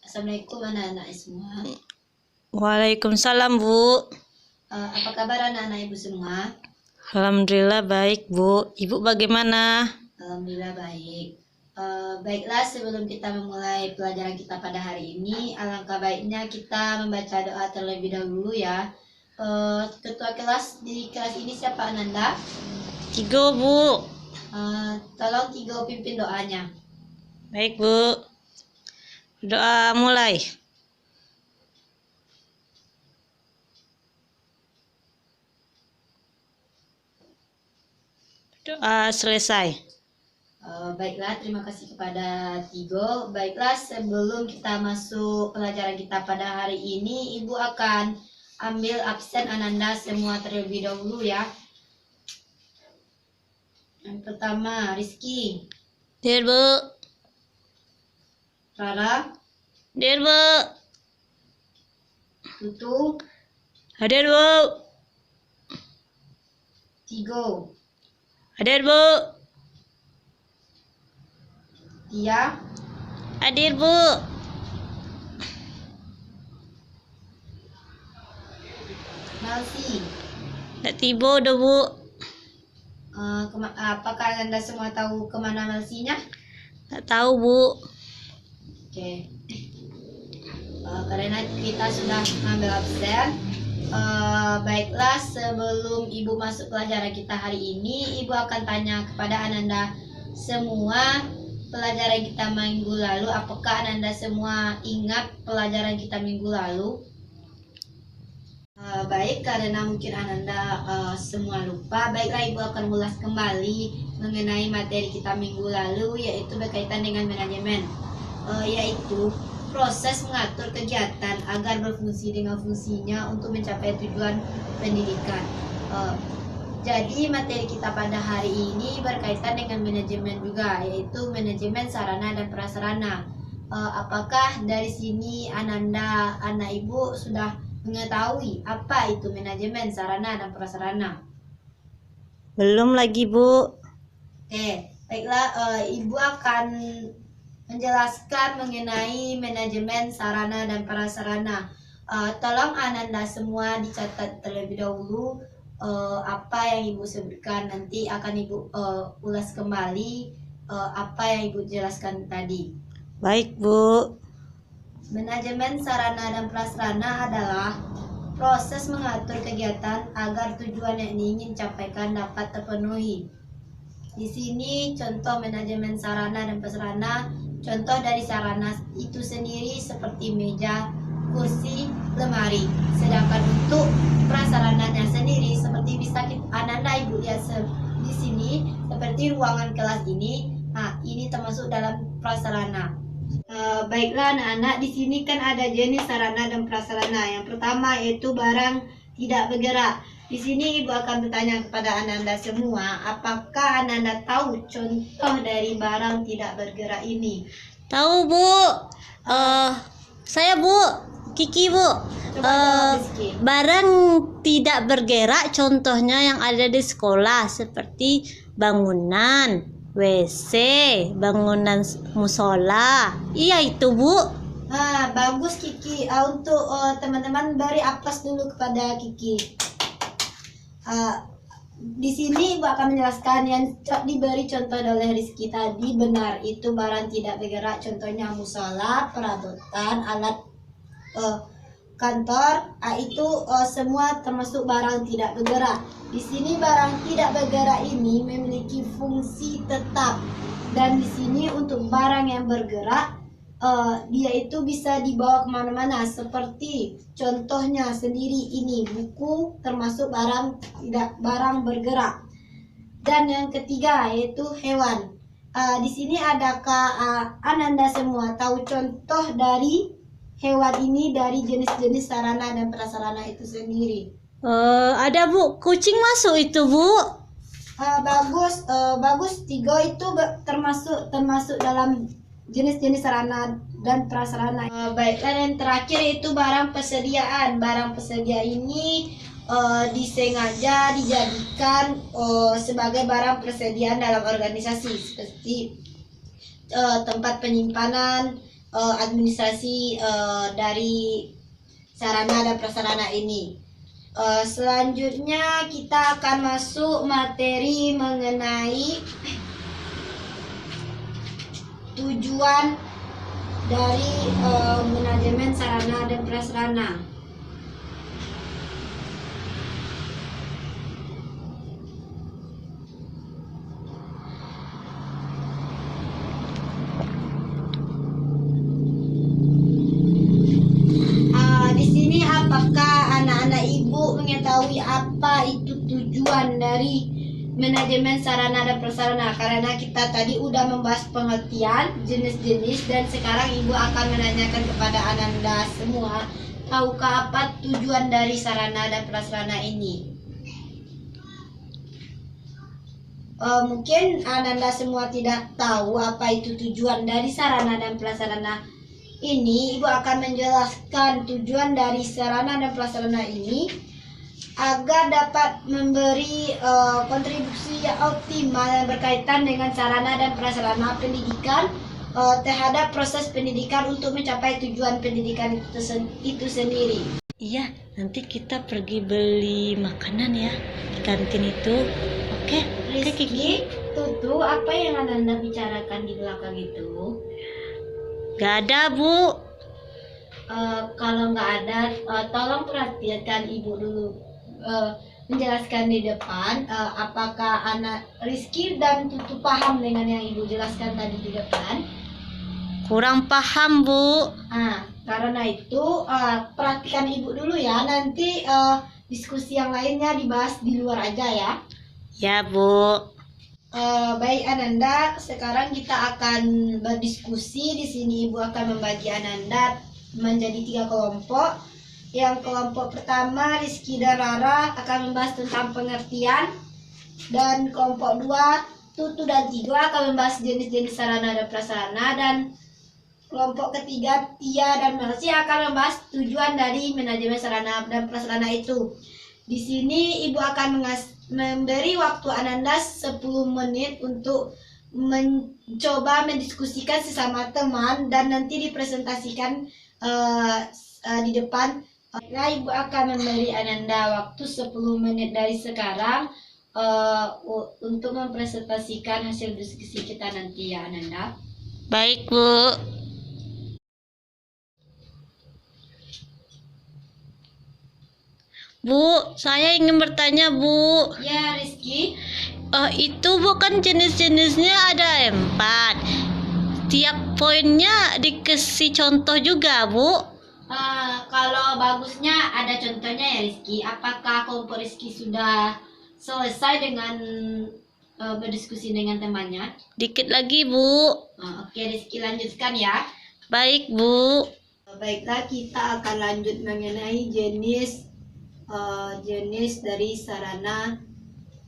Assalamualaikum anak-anak semua. Waalaikumsalam, Bu. Apa kabar anak-anak ibu semua? Alhamdulillah baik, Bu. Ibu bagaimana? Alhamdulillah baik. Baiklah, sebelum kita memulai pelajaran kita pada hari ini, alangkah baiknya kita membaca doa terlebih dahulu ya. Ketua kelas di kelas ini siapa, Ananda? Tiga, Bu. Tolong Tigo pimpin doanya. Baik, Bu. Doa mulai. Doa selesai. Baiklah, terima kasih kepada Tigo. Baiklah, sebelum kita masuk pelajaran kita pada hari ini, Ibu akan ambil absen Ananda semua terlebih dahulu ya. Yang pertama, Rizky. Hadir, Bu. Rara. Hadir, Bu. Tutu. Hadir, Bu. Tigo. Hadir, Bu. Tia. Hadir, Bu. Malsi. Tak tiba dah, Bu. Apakah Anda semua tahu kemana Malsinya? Tak tahu, Bu. Oke. Karena kita sudah mengambil absen, baiklah, sebelum Ibu masuk pelajaran kita hari ini, Ibu akan tanya kepada Ananda semua pelajaran kita minggu lalu. Apakah Ananda semua ingat pelajaran kita minggu lalu? Baik, karena mungkin Ananda semua lupa, baiklah Ibu akan ulas kembali mengenai materi kita minggu lalu, yaitu berkaitan dengan manajemen, yaitu proses mengatur kegiatan agar berfungsi dengan fungsinya untuk mencapai tujuan pendidikan. Jadi materi kita pada hari ini berkaitan dengan manajemen juga, yaitu manajemen sarana dan prasarana. Apakah dari sini Ananda, anak Ibu sudah mengetahui apa itu manajemen sarana dan prasarana? Belum lagi, Bu. Oke, baiklah, Ibu akan menjelaskan mengenai manajemen sarana dan prasarana. Tolong Ananda semua dicatat terlebih dahulu apa yang Ibu sebutkan. Nanti akan Ibu ulas kembali apa yang Ibu jelaskan tadi. Baik, Bu. Manajemen sarana dan prasarana adalah proses mengatur kegiatan agar tujuan yang ingin capaikan dapat terpenuhi. Di sini contoh manajemen sarana dan prasarana. Contoh dari sarana itu sendiri seperti meja, kursi, lemari. Sedangkan untuk prasarananya sendiri seperti bisa Ananda Ibu lihat di sini seperti ruangan kelas ini. Nah, ini termasuk dalam prasarana. Baiklah anak-anak, di sini kan ada jenis sarana dan prasarana. Yang pertama yaitu barang tidak bergerak. Di sini Ibu akan bertanya kepada Ananda semua, apakah Ananda tahu contoh dari barang tidak bergerak ini? Tahu, Bu. Saya, Bu. Kiki, Bu. Coba jawab, Rizky. Barang tidak bergerak contohnya yang ada di sekolah seperti bangunan, WC, bangunan musola. Iya itu, Bu. Bagus Kiki. Untuk teman-teman beri aplaus dulu kepada Kiki. Di sini Ibu akan menjelaskan yang diberi contoh oleh Rizky tadi benar, itu barang tidak bergerak, contohnya musola, perabotan, alat kantor, itu semua termasuk barang tidak bergerak. Di sini barang tidak bergerak ini memiliki fungsi tetap, dan di sini untuk barang yang bergerak dia itu bisa dibawa kemana-mana, seperti contohnya sendiri ini buku, termasuk barang bergerak. Dan yang ketiga yaitu hewan. Di sini adakah Ananda semua tahu contoh dari hewan ini dari jenis-jenis sarana dan prasarana itu sendiri? Ada, Bu. Kucing masuk itu, Bu. Bagus. Tiga itu termasuk dalam jenis-jenis sarana dan prasarana. Baiklah, yang terakhir itu barang persediaan. Barang persediaan ini disengaja dijadikan sebagai barang persediaan dalam organisasi seperti tempat penyimpanan, administrasi dari sarana dan prasarana ini. Selanjutnya kita akan masuk materi mengenai tujuan dari manajemen sarana dan prasarana. Di sini apakah anak-anak ibu mengetahui apa itu tujuan dari manajemen sarana dan prasarana? Karena kita tadi udah membahas pengertian, jenis-jenis, dan sekarang ibu akan menanyakan kepada Ananda semua, tahukah apa tujuan dari sarana dan prasarana ini? Mungkin Ananda semua tidak tahu apa itu tujuan dari sarana dan prasarana ini. Ibu akan menjelaskan tujuan dari sarana dan prasarana ini agar dapat memberi kontribusi yang optimal yang berkaitan dengan sarana dan prasarana pendidikan terhadap proses pendidikan untuk mencapai tujuan pendidikan itu sendiri. Iya, nanti kita pergi beli makanan ya di kantin itu. Oke, oke Kiki. Rizky, Tutu, apa yang Ananda bicarakan di belakang itu? Gak ada, Bu. Kalau nggak ada, tolong perhatikan ibu dulu menjelaskan di depan. Apakah anak Rizky dan Tutu paham dengan yang ibu jelaskan tadi di depan? Kurang paham, Bu. Karena itu perhatikan ibu dulu ya. Nanti diskusi yang lainnya dibahas di luar aja ya. Ya, Bu. Baik Ananda, sekarang kita akan berdiskusi. Di sini ibu akan membagi Ananda menjadi 3 kelompok. Yang kelompok pertama Rizky dan Rara akan membahas tentang pengertian, dan kelompok 2 Tutu dan Tiga akan membahas jenis-jenis sarana dan prasarana, dan kelompok ketiga Tia dan Mercy akan membahas tujuan dari manajemen sarana dan prasarana itu. Di sini ibu akan memberi waktu Ananda 10 menit untuk mencoba mendiskusikan sesama teman dan nanti dipresentasikan di depan. Ibu akan memberi Ananda waktu 10 menit dari sekarang untuk mempresentasikan hasil diskusi kita nanti ya Ananda. Baik, Bu. Bu, saya ingin bertanya, Bu. Ya Rizky. Itu bukan jenis-jenisnya ada 4. Tiap poinnya dikasih contoh juga, Bu. Kalau bagusnya ada contohnya ya Rizky. Apakah kelompok Rizky sudah selesai dengan berdiskusi dengan temannya? Dikit lagi, Bu. Oke Rizky, lanjutkan ya. Baik, Bu. Baiklah, kita akan lanjut mengenai jenis dari sarana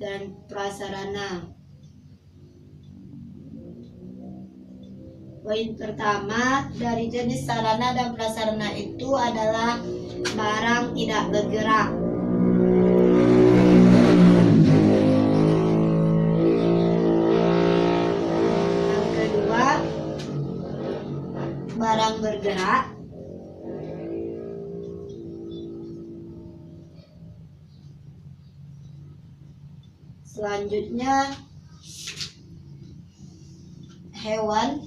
dan prasarana. Poin pertama dari jenis sarana dan prasarana itu adalah barang tidak bergerak. Yang kedua, barang bergerak. Selanjutnya, hewan.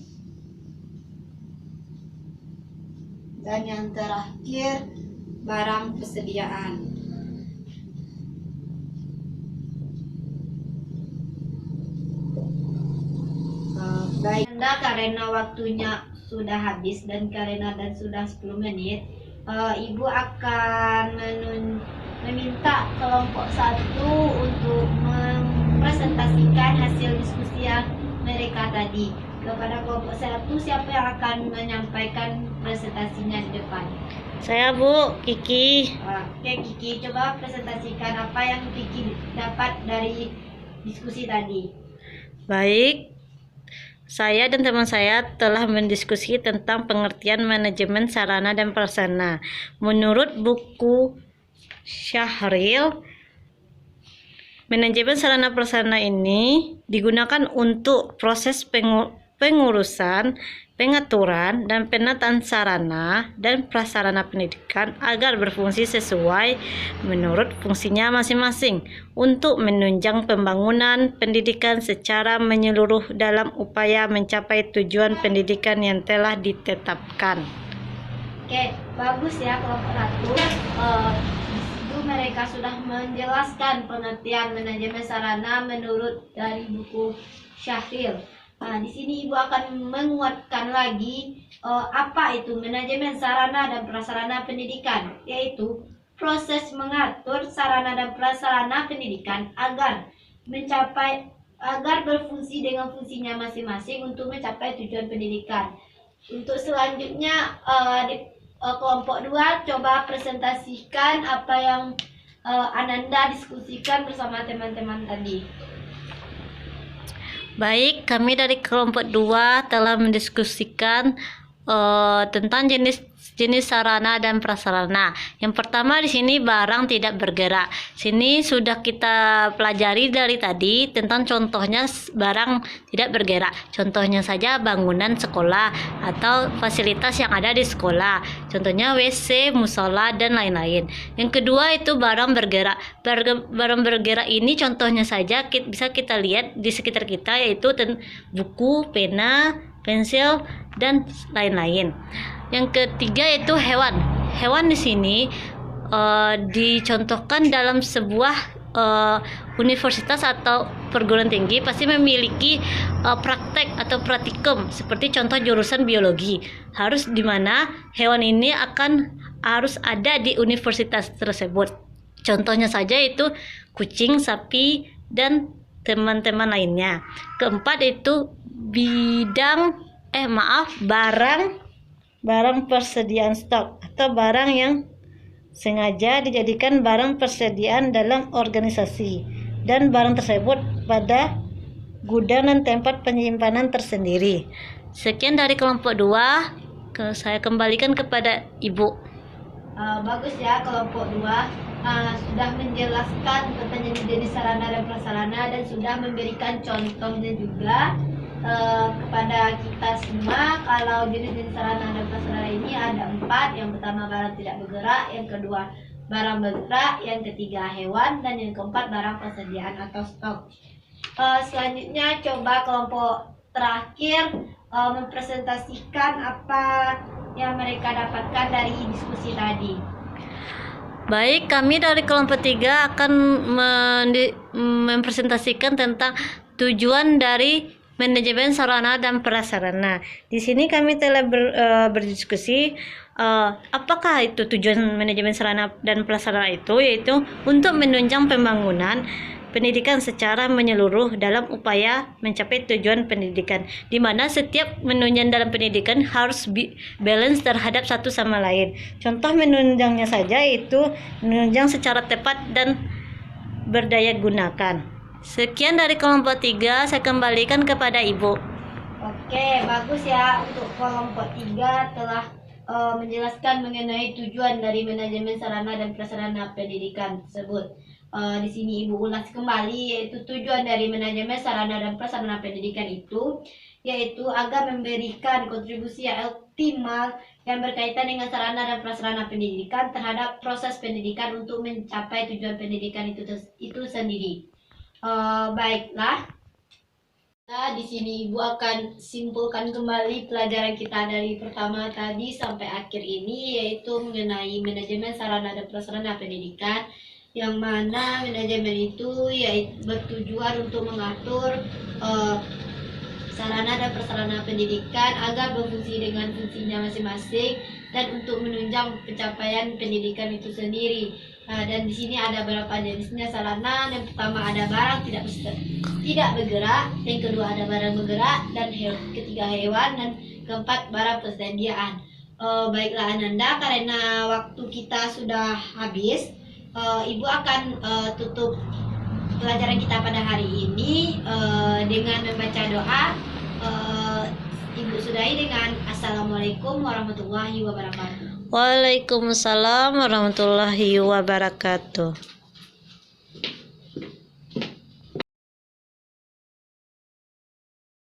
Dan yang terakhir, barang persediaan. Baik, karena waktunya sudah habis dan sudah 10 menit, Ibu akan meminta kelompok 1 untuk mempresentasikan hasil diskusi yang mereka tadi. Kepada kelompok 1, siapa yang akan menyampaikan presentasinya di depan? Saya, Bu, Kiki. Oke Kiki, coba presentasikan apa yang Kiki dapat dari diskusi tadi. Baik, saya dan teman saya telah mendiskusi tentang pengertian manajemen sarana dan prasarana. Menurut buku Syahril, manajemen sarana prasarana ini digunakan untuk proses pengurusan, pengaturan, dan penataan sarana dan prasarana pendidikan agar berfungsi sesuai menurut fungsinya masing-masing untuk menunjang pembangunan pendidikan secara menyeluruh dalam upaya mencapai tujuan pendidikan yang telah ditetapkan. Oke, bagus ya kelompok 1. Itu mereka sudah menjelaskan pengertian manajemen sarana menurut dari buku Syahril. Nah, di sini Ibu akan menguatkan lagi apa itu manajemen sarana dan prasarana pendidikan, yaitu proses mengatur sarana dan prasarana pendidikan agar berfungsi dengan fungsinya masing-masing untuk mencapai tujuan pendidikan. Untuk selanjutnya di kelompok 2 coba presentasikan apa yang Ananda diskusikan bersama teman-teman tadi. Baik, kami dari kelompok 2 telah mendiskusikan tentang jenis sarana dan prasarana. Yang pertama di sini barang tidak bergerak. Sini sudah kita pelajari dari tadi tentang contohnya barang tidak bergerak. Contohnya saja bangunan sekolah atau fasilitas yang ada di sekolah. Contohnya WC, musola, dan lain-lain. Yang kedua itu barang bergerak. Barang bergerak ini contohnya saja bisa kita lihat di sekitar kita, yaitu buku, pena, pensil, dan lain-lain. Yang ketiga itu hewan. Hewan di sini dicontohkan dalam sebuah universitas atau perguruan tinggi pasti memiliki praktek atau praktikum, seperti contoh jurusan biologi. Harus di mana hewan ini harus ada di universitas tersebut. Contohnya saja itu kucing, sapi, dan teman-teman lainnya. Keempat itu barang persediaan stok atau barang yang sengaja dijadikan barang persediaan dalam organisasi dan barang tersebut pada gudang dan tempat penyimpanan tersendiri. Sekian dari kelompok 2, saya kembalikan kepada Ibu. Bagus ya kelompok 2 sudah menjelaskan tentang jenis sarana dan prasarana dan sudah memberikan contohnya juga kepada kita semua. Kalau jenis-jenis sarana dan prasarana ini ada 4. Yang pertama barang tidak bergerak, yang kedua barang bergerak, yang ketiga hewan, dan yang keempat barang persediaan atau stok. Selanjutnya coba kelompok terakhir mempresentasikan apa yang mereka dapatkan dari diskusi tadi. Baik, kami dari kelompok 3 akan mempresentasikan tentang tujuan dari manajemen sarana dan prasarana. Di sini kami telah berdiskusi apakah itu tujuan manajemen sarana dan prasarana itu, yaitu untuk menunjang pembangunan pendidikan secara menyeluruh dalam upaya mencapai tujuan pendidikan, di mana setiap menunjang dalam pendidikan harus balance terhadap satu sama lain. Contoh menunjangnya saja itu menunjang secara tepat dan berdaya gunakan. Sekian dari kelompok 3, saya kembalikan kepada Ibu. Oke, bagus ya. Untuk kelompok 3 telah menjelaskan mengenai tujuan dari manajemen sarana dan prasarana pendidikan tersebut. Di sini Ibu ulas kembali, yaitu tujuan dari manajemen sarana dan prasarana pendidikan itu yaitu agar memberikan kontribusi yang optimal yang berkaitan dengan sarana dan prasarana pendidikan terhadap proses pendidikan untuk mencapai tujuan pendidikan itu sendiri. Baiklah. Nah, di sini Ibu akan simpulkan kembali pelajaran kita dari pertama tadi sampai akhir ini, yaitu mengenai manajemen sarana dan prasarana pendidikan, yang mana manajemen itu yaitu bertujuan untuk mengatur sarana dan prasarana pendidikan agar berfungsi dengan fungsinya masing-masing dan untuk menunjang pencapaian pendidikan itu sendiri. Dan di sini ada beberapa jenisnya sarana. Yang pertama ada barang tidak bergerak, yang kedua ada barang bergerak, dan ketiga hewan, dan keempat barang persediaan. Baiklah Ananda, karena waktu kita sudah habis, Ibu akan tutup pelajaran kita pada hari ini dengan membaca doa. Ibu sudahi dengan Assalamualaikum warahmatullahi wabarakatuh. Waalaikumsalam warahmatullahi wabarakatuh.